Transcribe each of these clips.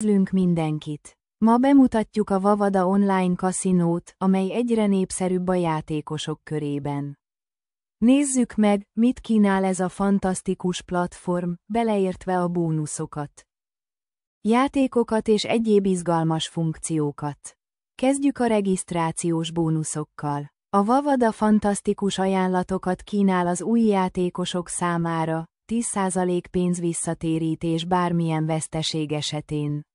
Üdvözlünk mindenkit! Ma bemutatjuk a Vavada online kaszinót, amely egyre népszerűbb a játékosok körében. Nézzük meg, mit kínál ez a fantasztikus platform, beleértve a bónuszokat, játékokat és egyéb izgalmas funkciókat. Kezdjük a regisztrációs bónuszokkal. A Vavada fantasztikus ajánlatokat kínál az új játékosok számára, 10% pénzvisszatérítés bármilyen veszteség esetén.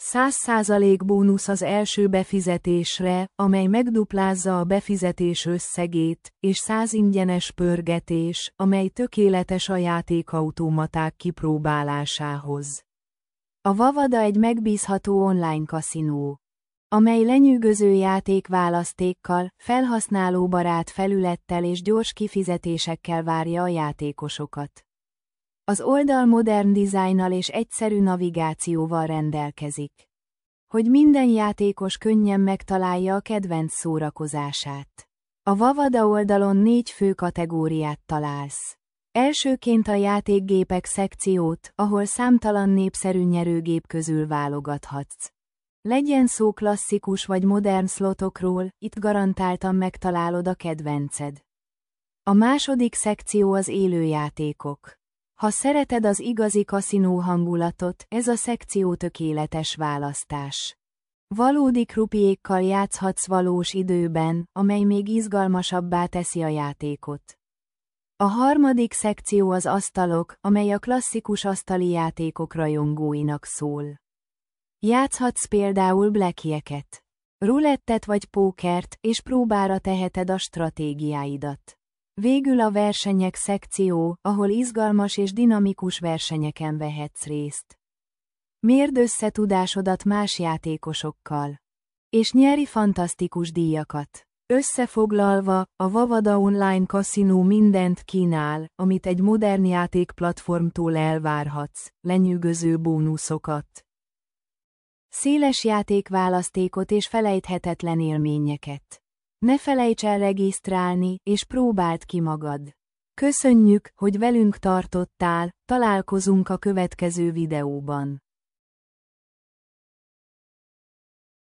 100% bónusz az első befizetésre, amely megduplázza a befizetés összegét, és 100 ingyenes pörgetés, amely tökéletes a játékautomaták kipróbálásához. A Vavada egy megbízható online kaszinó, amely lenyűgöző játékválasztékkal, felhasználóbarát felülettel és gyors kifizetésekkel várja a játékosokat. Az oldal modern dizájnnal és egyszerű navigációval rendelkezik, hogy minden játékos könnyen megtalálja a kedvenc szórakozását. A Vavada oldalon 4 fő kategóriát találsz. Elsőként a játékgépek szekciót, ahol számtalan népszerű nyerőgép közül válogathatsz. Legyen szó klasszikus vagy modern szlotokról, itt garantáltan megtalálod a kedvenced. A második szekció az élőjátékok. Ha szereted az igazi kaszinó hangulatot, ez a szekció tökéletes választás. Valódi krupiékkal játszhatsz valós időben, amely még izgalmasabbá teszi a játékot. A harmadik szekció az asztalok, amely a klasszikus asztali játékok rajongóinak szól. Játszhatsz például blackjacket, rulettet vagy pókert, és próbára teheted a stratégiáidat. Végül a versenyek szekció, ahol izgalmas és dinamikus versenyeken vehetsz részt. Mérd össze tudásodat más játékosokkal, és nyeri fantasztikus díjakat. Összefoglalva, a Vavada online kaszinó mindent kínál, amit egy modern játékplatformtól elvárhatsz, lenyűgöző bónuszokat, széles játékválasztékot és felejthetetlen élményeket. Ne felejts el regisztrálni, és próbáld ki magad. Köszönjük, hogy velünk tartottál, találkozunk a következő videóban.